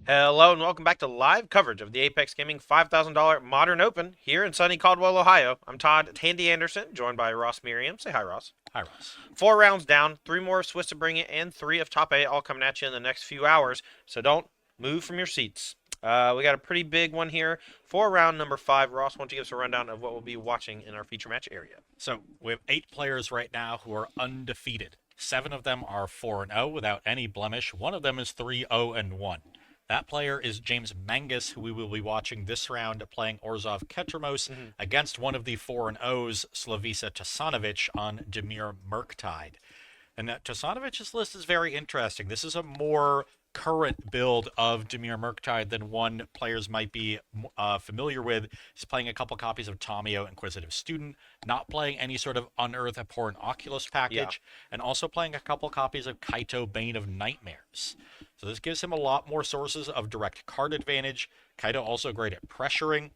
Hello and welcome back to live coverage of the Apex Gaming $5,000 Modern Open here in sunny Caldwell, Ohio. I'm Todd Tandy Anderson, joined by Ross Merriam. Say hi, Ross. Hi, Ross. 4 rounds down, 3 more of Swiss to bring it, and 3 of top 8 all coming at you in the next few hours. So don't move from your seats. We got a pretty big one here for round number 5. Ross, why don't you give us a rundown of what we'll be watching in our feature match area? So we have 8 players right now who are undefeated. 7 of them are 4-0 without any blemish. One of them is 3-0-1. That player is James Mangus, who we will be watching this round playing Orzhov Ketramose against one of the 4-0s, Slavisa Tasanovic, on Dimir Murktide. And Tasanovic's list is very interesting. This is a more current build of Dimir Murktide than one players might be familiar with. He's playing a couple copies of Tomio Inquisitive Student, not playing any sort of Unearth Abhorrent Oculus package, and also playing a couple copies of Kaito Bane of Nightmares. So this gives him a lot more sources of direct card advantage. Kaito also great at pressuring.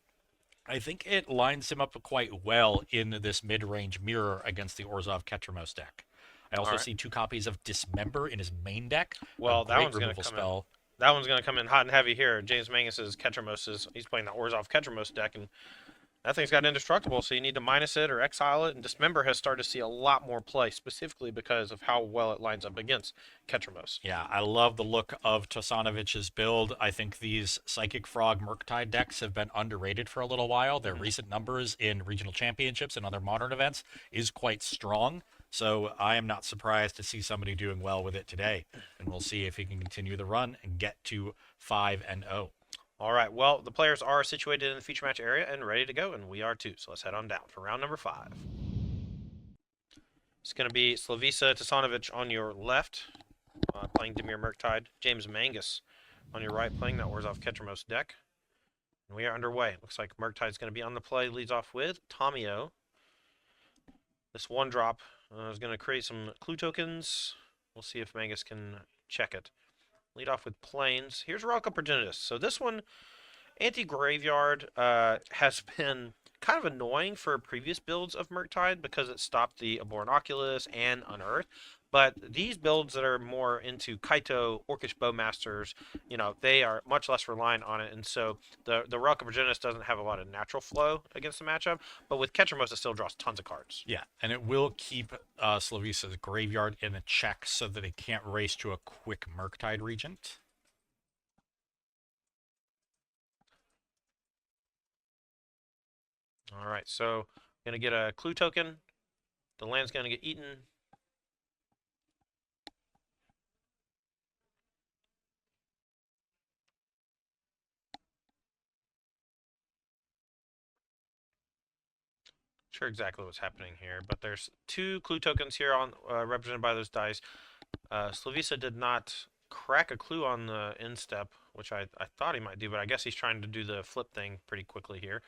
I think it lines him up quite well in this mid-range mirror against the Orzhov Ketramose deck. I also see 2 copies of Dismember in his main deck. Well, that one's going to come in. That one's going to come in hot and heavy here. James Mangus's Ketramose he's playing the Orzhov Ketramose deck, and that thing's got indestructible, so you need to minus it or exile it. And Dismember has started to see a lot more play, specifically because of how well it lines up against Ketramose. Yeah, I love the look of Tasanovic's build. I think these Psychic Frog Murktide decks have been underrated for a little while. Their recent numbers in regional championships and other modern events is quite strong. So I am not surprised to see somebody doing well with it today. And we'll see if he can continue the run and get to 5-0. All right, well, the players are situated in the feature match area and ready to go, and we are too. So let's head on down for round number 5. It's going to be Slavisa Tasanovic on your left, playing Dimir Murktide. James Mangus on your right, playing that Orzhov Ketramose deck. And we are underway. Looks like Murktide's going to be on the play. Leads off with Tomio. This one drop is going to create some clue tokens. We'll see if Mangus can check it. Lead off with Plains. Here's Ralka Progenitus. So this one, Anti-Graveyard, has been kind of annoying for previous builds of Murktide because it stopped the Abhorrent Oculus and Unearth. But these builds that are more into Kaito, Orcish Bowmasters, they are much less reliant on it. And so the Ralka Progenitus doesn't have a lot of natural flow against the matchup. But with Ketramose, it still draws tons of cards. Yeah, and it will keep Slavisa's Graveyard in a check so that it can't race to a quick Murktide Regent. All right, so going to get a clue token. The land's going to get eaten. Sure exactly what's happening here, but there's 2 clue tokens here on represented by those dice. Slavisa did not crack a clue on the end step, which I thought he might do, but I guess he's trying to do the flip thing pretty quickly here.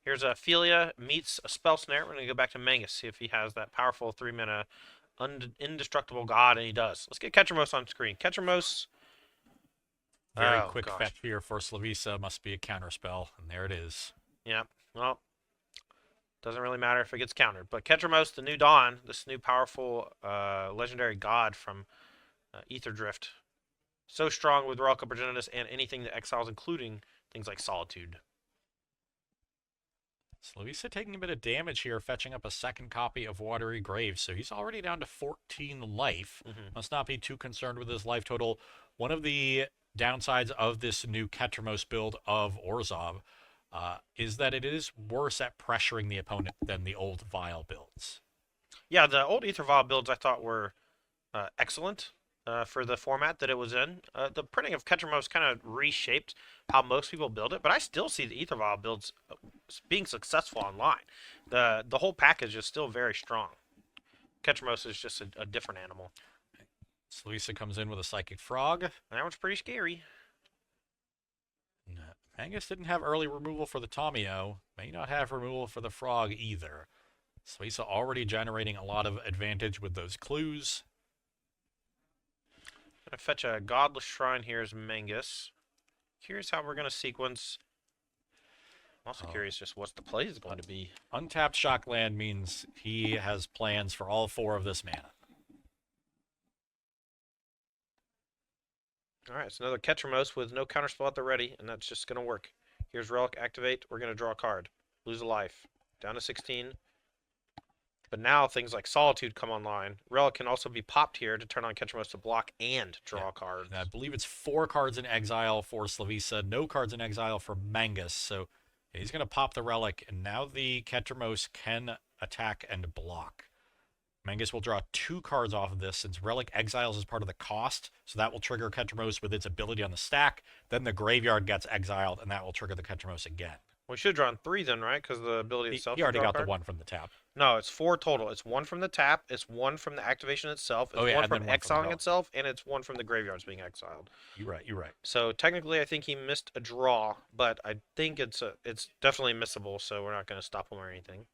Here's a Philia meets a Spell Snare. We're going to go back to Mangus, see if he has that powerful 3-mana indestructible god, and he does. Let's get Ketramose on screen. Ketramose. Very quick fetch here for Slavisa. Must be a counterspell, and there it is. Yeah, well, doesn't really matter if it gets countered. But Ketramose, the new Dawn, this new powerful legendary god from Ether Drift. So strong with Ralka Progenitus and anything that exiles, including things like Solitude. Slavisa taking a bit of damage here, fetching up a second copy of Watery Grave. So he's already down to 14 life. Must not be too concerned with his life total. One of the downsides of this new Ketramose build of Orzhov is that it is worse at pressuring the opponent than the old Vile builds. Yeah, the old Ether Vile builds I thought were excellent for the format that it was in. The printing of Ketramose kind of reshaped how most people build it, but I still see the Ether Vile builds being successful online. The whole package is still very strong. Ketramose is just a different animal. Slavisa comes in with a Psychic Frog. That one's pretty scary. Mangus didn't have early removal for the Tomio. May not have removal for the Frog either. Slavisa already generating a lot of advantage with those clues. Gonna fetch a Godless Shrine here as Mangus. Curious how we're gonna sequence. I'm also curious just what the play is going to be. Untapped Shockland means he has plans for all 4 of this mana. All right, it's another Ketramose with no counterspell at the ready, and that's just going to work. Here's Relic activate. We're going to draw a card. Lose a life. Down to 16. But now things like Solitude come online. Relic can also be popped here to turn on Ketramose to block and draw cards. And I believe it's 4 cards in exile for Slavisa, no cards in exile for Mangus. So he's going to pop the Relic, and now the Ketramose can attack and block. Mangus will draw 2 cards off of this since Relic exiles as part of the cost, so that will trigger Ketramose with its ability on the stack. Then the graveyard gets exiled, and that will trigger the Ketramose again. We should have drawn 3 then, right? Because the ability itself. He already got the 1 from the tap. No, it's 4 total. It's 1 from the tap, it's 1 from the activation itself, it's 1 from exiling itself, and it's 1 from the graveyards being exiled. You're right. So technically, I think he missed a draw, but I think it's definitely missable, so we're not going to stop him or anything.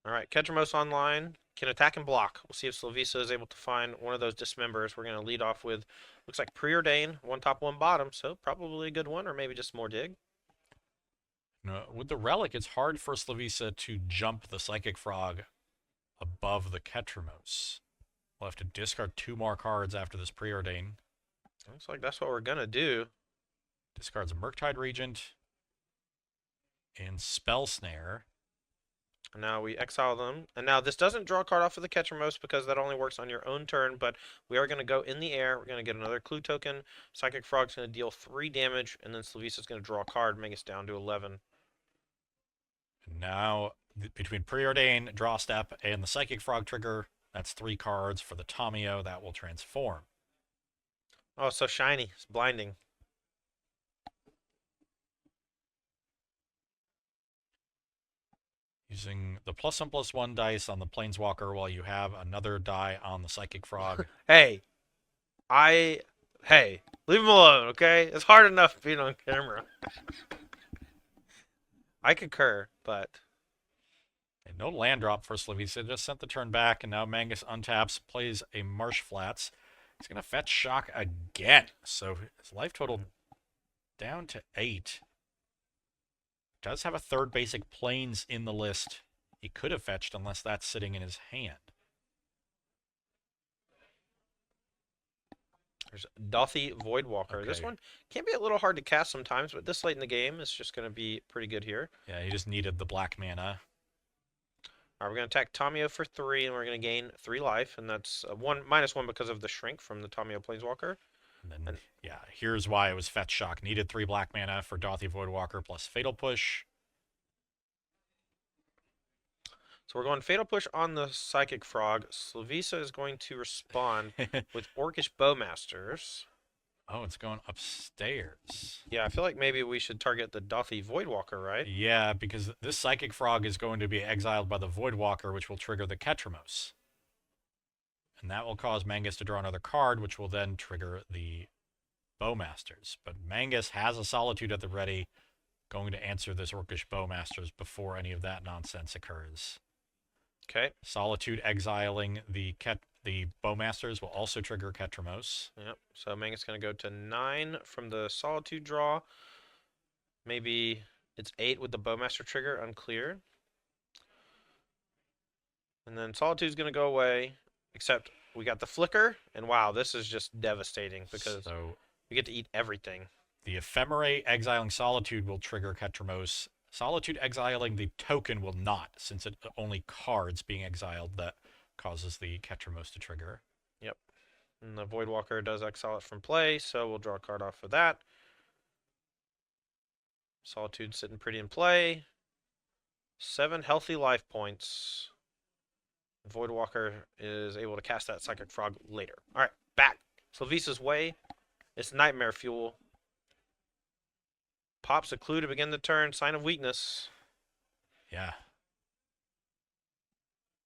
All right, Ketramose online can attack and block. We'll see if Slavisa is able to find one of those dismembers. We're going to lead off with, looks like Preordain, 1 top, 1 bottom, so probably a good one, or maybe just more dig. No, with the Relic, it's hard for Slavisa to jump the Psychic Frog above the Ketramose. We'll have to discard 2 more cards after this Preordain. Looks like that's what we're going to do. Discards a Murktide Regent and Spell Snare. And now we exile them. And now this doesn't draw a card off of the Ketramose because that only works on your own turn, but we are going to go in the air. We're going to get another clue token. Psychic Frog's going to deal 3 damage, and then Slavisa's going to draw a card, make us down to 11. And now, between Preordain, Draw Step, and the Psychic Frog trigger, that's 3 cards for the Tamio that will transform. Oh, it's so shiny. It's blinding. Using the +1/+1 dice on the Planeswalker while you have another die on the Psychic Frog. Hey, leave him alone, okay? It's hard enough being on camera. I concur, but... And no land drop for Slavisa, just sent the turn back, and now Mangus untaps, plays a Marsh Flats. He's going to fetch Shock again, so his life total down to 8. Does have a 3rd basic planes in the list. He could have fetched unless that's sitting in his hand. There's Dothy Voidwalker. Okay. This one can be a little hard to cast sometimes, but this late in the game is just going to be pretty good here. Yeah, he just needed the black mana. All right, we're going to attack Tamio for 3, and we're going to gain 3 life, and that's -1 because of the shrink from the Tamio Planeswalker. And then, yeah, here's why it was Fetch Shock. Needed 3 black mana for Dothy Voidwalker plus Fatal Push. So we're going Fatal Push on the Psychic Frog. Slavisa is going to respond with Orcish Bowmasters. Oh, it's going upstairs. Yeah, I feel like maybe we should target the Dothy Voidwalker, right? Yeah, because this Psychic Frog is going to be exiled by the Voidwalker, which will trigger the Ketramose. And that will cause Mangus to draw another card, which will then trigger the Bowmasters. But Mangus has a Solitude at the ready, going to answer this Orcish Bowmasters before any of that nonsense occurs. Okay. Solitude exiling the Bowmasters will also trigger Ketramose. Yep. So Mangus is going to go to 9 from the Solitude draw. Maybe it's 8 with the Bowmaster trigger, unclear. And then Solitude's going to go away. Except we got the Flicker, and wow, this is just devastating because we get to eat everything. The Ephemerate exiling Solitude will trigger Ketramose. Solitude exiling the token will not, since it's only cards being exiled that causes the Ketramose to trigger. Yep. And the Voidwalker does exile it from play, so we'll draw a card off for that. Solitude sitting pretty in play. 7 healthy life points. Voidwalker is able to cast that Psychic Frog later. All right, back. Slavisa's way. It's Nightmare Fuel. Pops a clue to begin the turn. Sign of weakness. Yeah.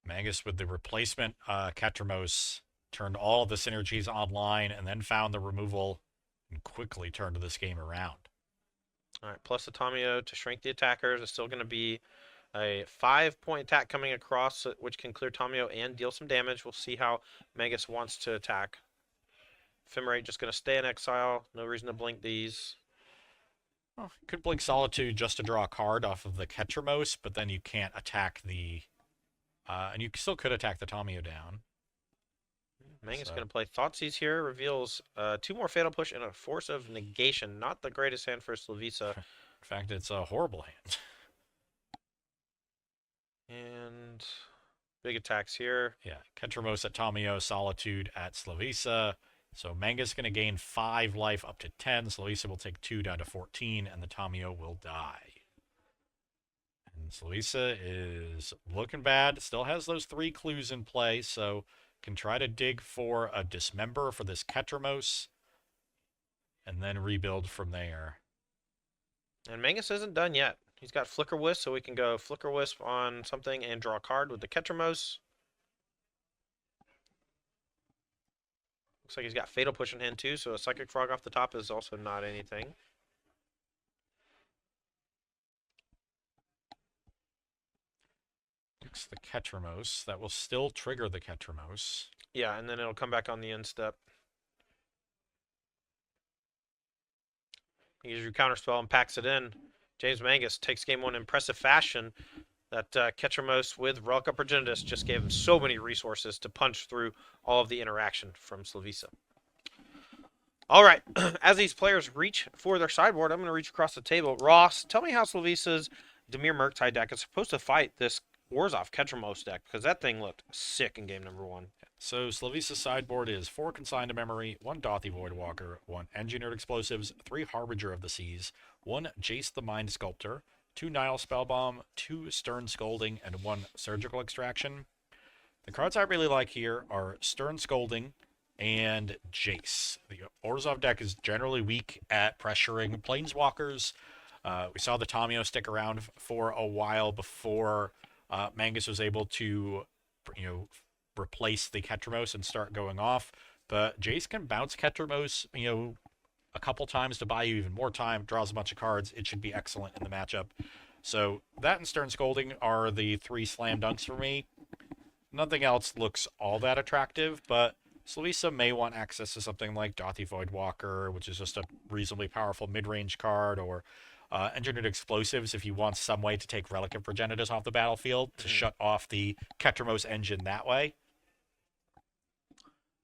Mangus with the replacement Ketramose turned all of the synergies online and then found the removal and quickly turned this game around. All right, plus the Tamio to shrink the attackers. It's still going to be a 5-point attack coming across, which can clear Tamio and deal some damage. We'll see how Mangus wants to attack. Ephemerate just going to stay in exile. No reason to blink these. Well, could blink Solitude just to draw a card off of the Ketramose, but then you can't attack the And you still could attack the Tamio down. Mangus So- going to play Thoughtseize here. Reveals 2 more Fatal Push and a Force of Negation. Not the greatest hand for Slavisa. In fact, it's a horrible hand. And big attacks here. Yeah, Ketramose at Tamio, Solitude at Slavisa. So Manga's going to gain 5 life up to 10. Slavisa will take 2 down to 14, and the Tamio will die. And Slavisa is looking bad. Still has those 3 clues in play, so can try to dig for a Dismember for this Ketramose, and then rebuild from there. And Mangus isn't done yet. He's got Flicker Wisp, so we can go Flicker Wisp on something and draw a card with the Ketramose. Looks like he's got Fatal Push in hand too, so a Psychic Frog off the top is also not anything. Looks the Ketramose. That will still trigger the Ketramose. Yeah, and then it'll come back on the end step. He uses your Counterspell and packs it in. James Mangus takes game 1 in impressive fashion. That Ketramose with Relic of Progenitus just gave him so many resources to punch through all of the interaction from Slavisa. All right, as these players reach for their sideboard, I'm going to reach across the table. Ross, tell me how Slavisa's Dimir Murktide deck is supposed to fight this Orzhov Ketramose deck, because that thing looked sick in game number 1. So Slavisa's sideboard is 4 Consigned to Memory, 1 Dothy Voidwalker, 1 Engineered Explosives, 3 Harbinger of the Seas, 1 Jace the Mind Sculptor, 2 Nile Spellbomb, 2 Stern Scolding, and 1 Surgical Extraction. The cards I really like here are Stern Scolding and Jace. The Orzhov deck is generally weak at pressuring Planeswalkers. We saw the Tamio stick around for a while before Mangus was able to, replace the Ketramose and start going off. But Jace can bounce Ketramose, a couple times to buy you even more time, draws a bunch of cards. It should be excellent in the matchup. So that and Stern Scolding are the 3 slam dunks for me. Nothing else looks all that attractive, but Slavisa may want access to something like Dothy Voidwalker, which is just a reasonably powerful mid-range card, or Engineered Explosives if you want some way to take Relic of Progenitus off the battlefield to shut off the Ketramose engine that way.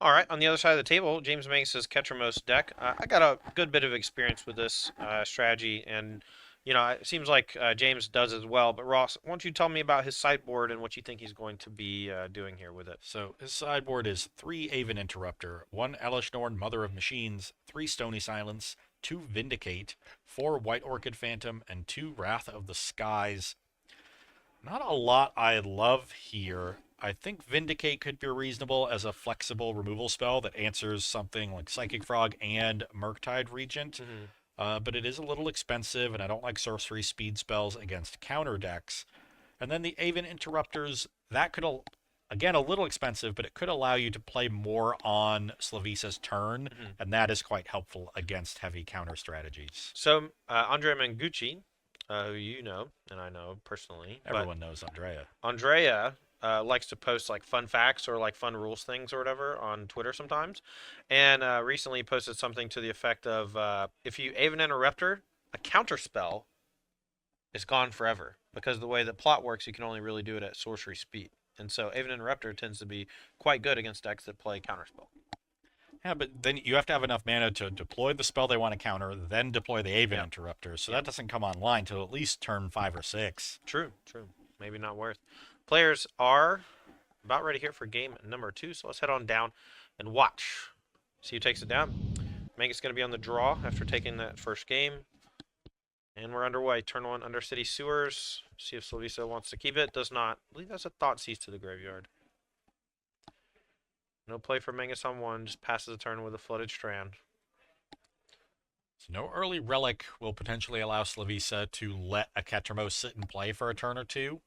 All right, on the other side of the table, James Mangus' Ketramose deck. I got a good bit of experience with this strategy, and it seems like James does as well. But Ross, why don't you tell me about his sideboard and what you think he's going to be doing here with it? So his sideboard is 3 Aven Interrupter, 1 Elishnorn Mother of Machines, 3 Stony Silence, 2 Vindicate, 4 White Orchid Phantom, and 2 Wrath of the Skies. Not a lot I love here. I think Vindicate could be reasonable as a flexible removal spell that answers something like Psychic Frog and Murktide Regent. But it is a little expensive, and I don't like sorcery speed spells against counter decks. And then the Aven Interrupters, that could, again, a little expensive, but it could allow you to play more on Slavisa's turn, and that is quite helpful against heavy counter strategies. So, Andrea Mangucci, who you know, and I know personally. Everyone knows Andrea. Andrea likes to post like fun facts or like fun rules things or whatever on Twitter sometimes, and recently posted something to the effect of if you Aven Interrupter, a counter spell is gone forever, because the way that plot works, you can only really do it at sorcery speed, and so Aven Interrupter tends to be quite good against decks that play counterspell. Yeah, but then you have to have enough mana to deploy the spell they want to counter, then deploy the Aven Interrupter, so that doesn't come online till at least turn 5 or 6. True. Maybe not worth. Players are about ready here for game number 2, so let's head on down and watch. See who takes it down. Mangus going to be on the draw after taking that first game. And we're underway. Turn 1, Undercity Sewers. See if Slavisa wants to keep it. Does not. I believe that's a Thoughtseize to the graveyard. No play for Mangus on 1. Just passes the turn with a Flooded Strand. So no early Relic will potentially allow Slavisa to let a Ketramose sit and play for a turn or 2.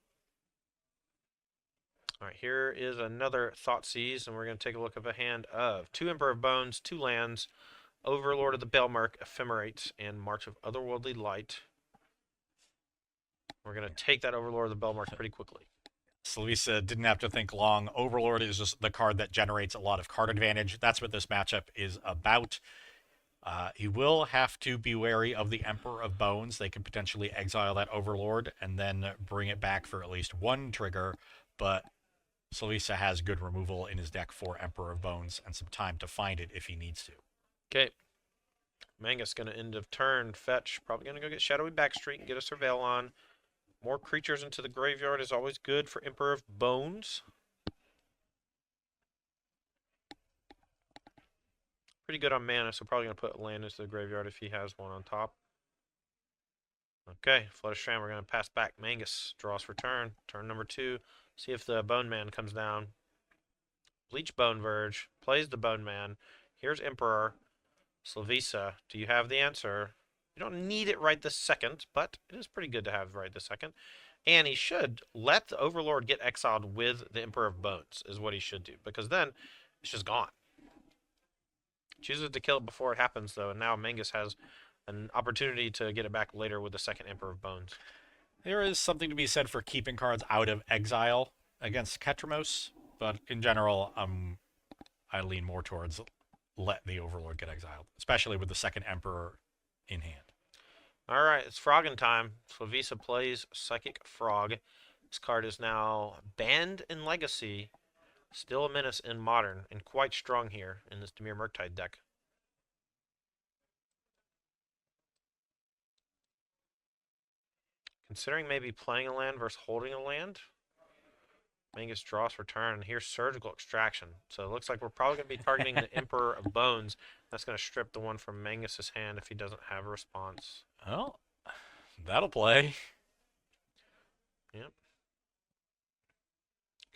All right, here is another Thoughtseize, and we're going to take a look at a hand of 2 Emperor of Bones, 2 lands, Overlord of the Belmark, Ephemerates, and March of Otherworldly Light. We're going to take that Overlord of the Belmark pretty quickly. Slavisa didn't have to think long. Overlord is just the card that generates a lot of card advantage. That's what this matchup is about. He will have to be wary of the Emperor of Bones. They can potentially exile that Overlord and then bring it back for at least 1 trigger, but Slavisa has good removal in his deck for Emperor of Bones and some time to find it if he needs to. Okay. Mangus going to end of turn fetch. Probably going to go get Shadowy Backstreet and get a Surveil on. More creatures into the graveyard is always good for Emperor of Bones. Pretty good on mana, so probably going to put land into the graveyard if he has one on top. Okay, Flood of Shram, we're going to pass back. Mangus draws for turn. Turn number 2. See if the Bone Man comes down. Bleach Bone Verge. Plays the Bone Man. Here's Emperor. Slavisa, do you have the answer? You don't need it right this second, but it is pretty good to have right this second. And he should let the Overlord get exiled with the Emperor of Bones, is what he should do, because then it's just gone. Chooses to kill it before it happens, though, and now Mangus has an opportunity to get it back later with the second Emperor of Bones. There is something to be said for keeping cards out of exile against Ketramose, but in general, I lean more towards let the Overlord get exiled, especially with the second Emperor in hand. All right, it's Froggin' time. Slavisa plays Psychic Frog. This card is now banned in Legacy, still a menace in Modern, and quite strong here in this Dimir Murktide deck. Considering maybe playing a land versus holding a land. Mangus draws for turn. Here's Surgical Extraction. So it looks like we're probably going to be targeting the Emperor of Bones. That's going to strip the one from Mangus's hand if he doesn't have a response. Well, that'll play. Yep.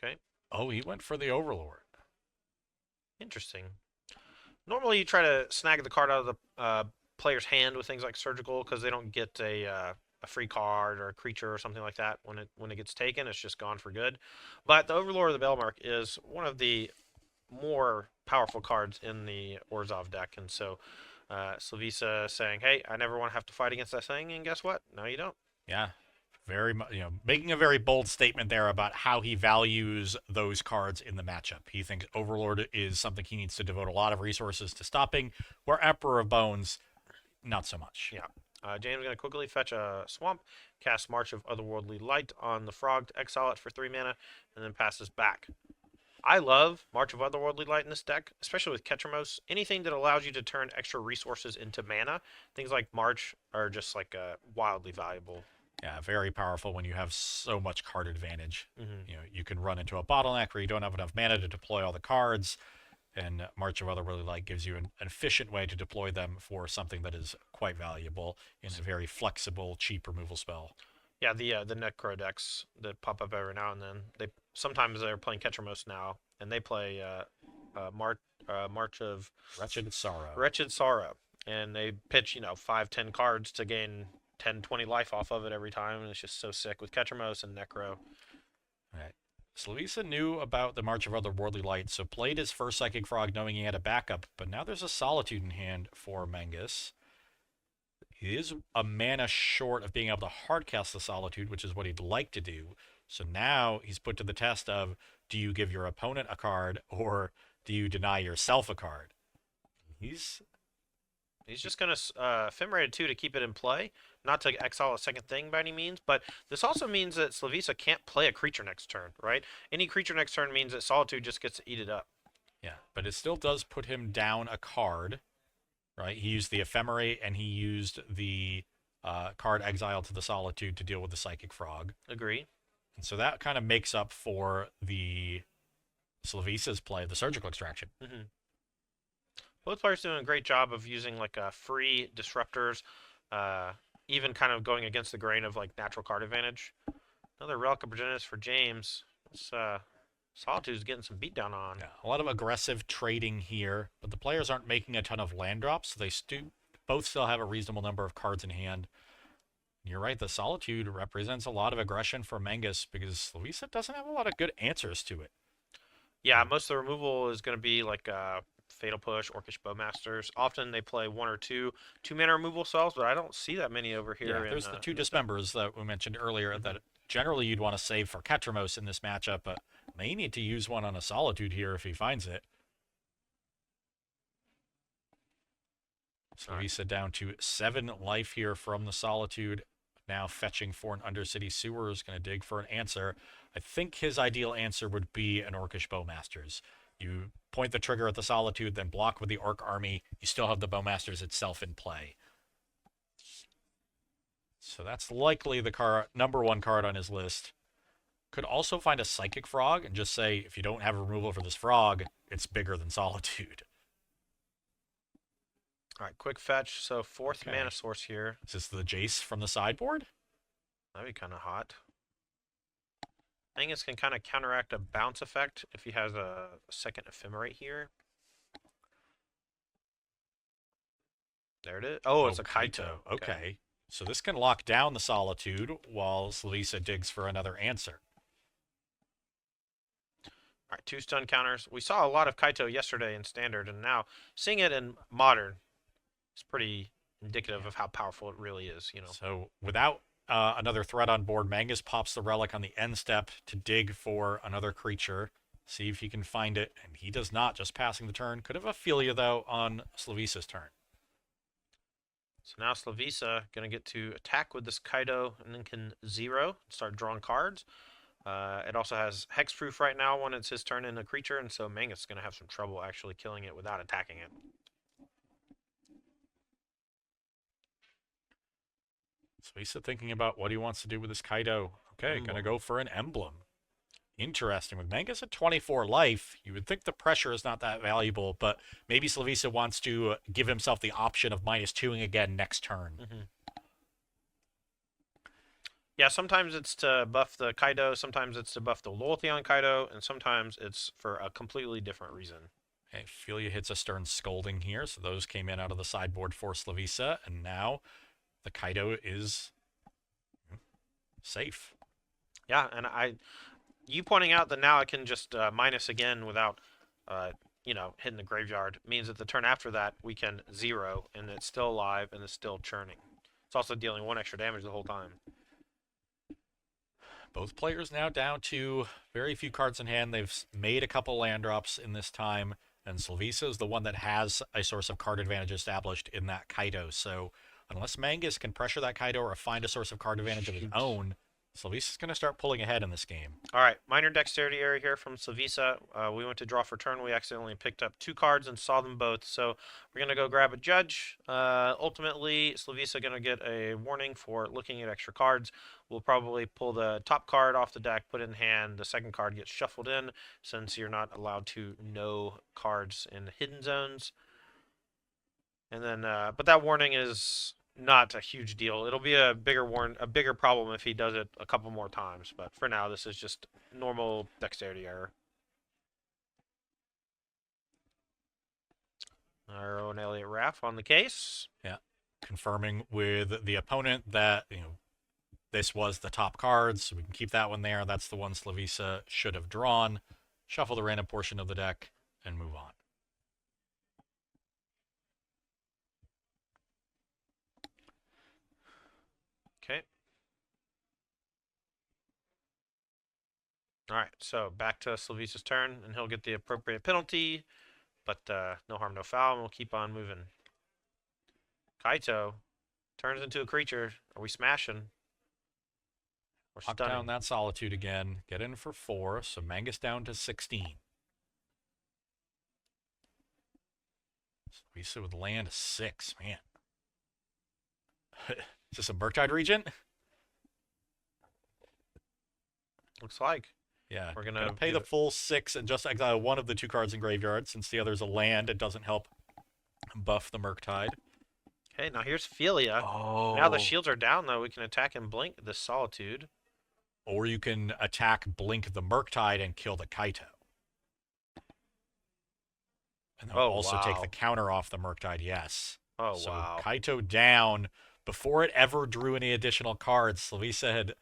Okay. Oh, he went for the Overlord. Interesting. Normally you try to snag the card out of the player's hand with things like Surgical because they don't get a free card or a creature or something like that when it gets taken. It's just gone for good. But the Overlord of the Bellmark is one of the more powerful cards in the Orzhov deck, and so Slavisa saying, "Hey, I never want to have to fight against that thing," and guess what? No, you don't. Yeah, very making a very bold statement there about how he values those cards in the matchup. He thinks Overlord is something he needs to devote a lot of resources to stopping, where Emperor of Bones, not so much. Yeah. James is going to quickly fetch a Swamp, cast March of Otherworldly Light on the Frog to exile it for 3 mana, and then passes back. I love March of Otherworldly Light in this deck, especially with Ketramose. Anything that allows you to turn extra resources into mana, things like March are just like wildly valuable. Yeah, very powerful when you have so much card advantage. Mm-hmm. You can run into a bottleneck where you don't have enough mana to deploy all the cards, and March of Otherworldly Light gives you an efficient way to deploy them for something that is quite valuable in a very flexible, cheap removal spell. Yeah, the Necro decks that pop up every now and then. Sometimes they're playing Ketramose now, and they play March of Wretched Sorrow, and they pitch 5-10 cards to gain 10-20 life off of it every time, and it's just so sick with Ketramose and Necro. Right. Slavisa knew about the March of Otherworldly Light, so played his first Psychic Frog knowing he had a backup, but now there's a Solitude in hand for Mangus. He is a mana short of being able to hardcast the Solitude, which is what he'd like to do. So now he's put to the test of, do you give your opponent a card, or do you deny yourself a card? He's just going to Ephemerate 2 to keep it in play, not to exile a second thing by any means, but this also means that Slavisa can't play a creature next turn, right? Any creature next turn means that Solitude just gets to eat it up. Yeah, but it still does put him down a card, right? He used the Ephemerate, and he used the card Exile to the Solitude to deal with the Psychic Frog. Agree. And so that kind of makes up for the Slavisa's play of the Surgical Extraction. Mm-hmm. Both players doing a great job of using like free disruptors, even kind of going against the grain of like natural card advantage. Another Relic of Progenitus for James. This Solitude's getting some beatdown on. Yeah, a lot of aggressive trading here, but the players aren't making a ton of land drops, so they both still have a reasonable number of cards in hand. You're right, the Solitude represents a lot of aggression for Mangus because Slavisa doesn't have a lot of good answers to it. Yeah, most of the removal is going to be like Fatal Push, Orcish Bowmasters. Often they play 1 or 2 2-mana removal spells, but I don't see that many over here. Yeah, there's the 2 Dismembers that we mentioned earlier that generally you'd want to save for Ketramose in this matchup, but may need to use one on a Solitude here if he finds it. Slavisa down to 7 life here from the Solitude. now fetching for an Undercity Sewer, is going to dig for an answer. I think his ideal answer would be an Orcish Bowmasters. You point the trigger at the Solitude, then block with the Orc army. You still have the Bowmasters itself in play. So that's likely the number one card on his list. Could also find a Psychic Frog and just say, if you don't have removal for this frog, it's bigger than Solitude. All right, quick fetch. So fourth mana source here. Is this the Jace from the sideboard? That'd be kind of hot. Angus can kind of counteract a bounce effect if he has a second Ephemerate here. There it is. Oh, it's a Kaito. Okay. So this can lock down the Solitude while Slavisa digs for another answer. All right, 2 stun counters. We saw a lot of Kaito yesterday in Standard, and now seeing it in Modern is pretty indicative of how powerful it really is. You know. So without another threat on board, Mangus pops the Relic on the end step to dig for another creature, see if he can find it, and he does not, just passing the turn. Could have Ophelia, though, on Slavisa's turn. So now Slavisa going to get to attack with this Kaido and then can zero, start drawing cards. It also has hexproof right now when it's his turn in a creature, and so Mangus is going to have some trouble actually killing it without attacking it. Slavisa thinking about what he wants to do with this Kaido. Okay, going to go for an emblem. Interesting. With Mangus at 24 life, you would think the pressure is not that valuable, but maybe Slavisa wants to give himself the option of -2ing again next turn. Yeah, sometimes it's to buff the Kaido, sometimes it's to buff the loyalty on Kaido, and sometimes it's for a completely different reason. Okay, Ophelia hits a Stern Scolding here, so those came in out of the sideboard for Slavisa, and now the Kaido is safe. Yeah, and you pointing out that now I can just minus again without, hitting the graveyard means that the turn after that we can zero, and it's still alive and it's still churning. It's also dealing 1 extra damage the whole time. Both players now down to very few cards in hand. They've made a couple land drops in this time, and Slavisa is the one that has a source of card advantage established in that Kaido. So unless Mangus can pressure that Kaido or find a source of card advantage of his own, Slavisa's going to start pulling ahead in this game. All right, minor dexterity error here from Slavisa. We went to draw for turn. We accidentally picked up 2 cards and saw them both. So we're going to go grab a judge. Ultimately, Slavisa going to get a warning for looking at extra cards. We'll probably pull the top card off the deck, put it in hand. The second card gets shuffled in since you're not allowed to know cards in hidden zones. And then, but that warning is not a huge deal. It'll be a bigger problem if he does it a couple more times. But for now, this is just normal dexterity error. Our own Elliot Raff on the case. Yeah, confirming with the opponent that this was the top card, so we can keep that one there. That's the one Slavisa should have drawn. Shuffle the random portion of the deck and move on. Okay. All right, so back to Slavisa's turn, and he'll get the appropriate penalty, but no harm, no foul, and we'll keep on moving. Kaito turns into a creature. Are we smashing? We're Lock down that Solitude again. Get in for 4, so Mangus down to 16. Slavisa with land 6, man. Is this a Murktide Regent? Looks like. Yeah, we're gonna pay the full 6 and just exile one of the 2 cards in graveyard. Since the other's a land, it doesn't help buff the Murktide. Okay, now here's Ophelia. Oh. Now the shields are down, though. We can attack and blink the Solitude. Or you can attack, blink the Murktide, and kill the Kaito. And then also take the counter off the Murktide, yes. Oh, so wow. Kaito down. Before it ever drew any additional cards, Slavisa had,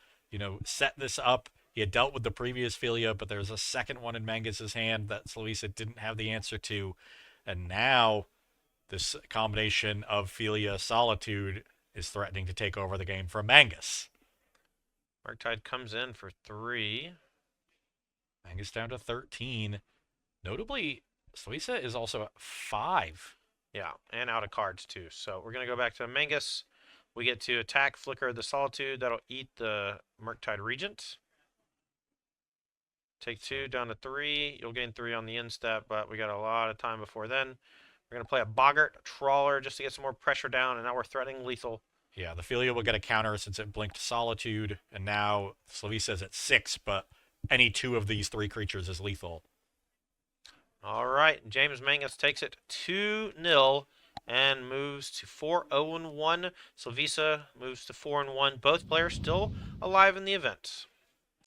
set this up. He had dealt with the previous Philia, but there's a second one in Mangus's hand that Slavisa didn't have the answer to. And now this combination of Philia Solitude is threatening to take over the game from Mangus. Murktide comes in for 3. Mangus down to 13. Notably, Slavisa is also at 5. Yeah, and out of cards, too. So we're going to go back to Mangus We get to attack Flicker of the Solitude. That'll eat the Murktide Regent. Take 2 down to 3. You'll gain 3 on the end step, but we got a lot of time before then. We're going to play a Boggart Trawler just to get some more pressure down, and now we're threatening lethal. Yeah, the Filia will get a counter since it blinked Solitude, and now Slavisa is at 6, but any 2 of these 3 creatures is lethal. All right, James Mangus takes it 2-0 and moves to 4-0-1. Slavisa moves to 4-1. Both players still alive in the event.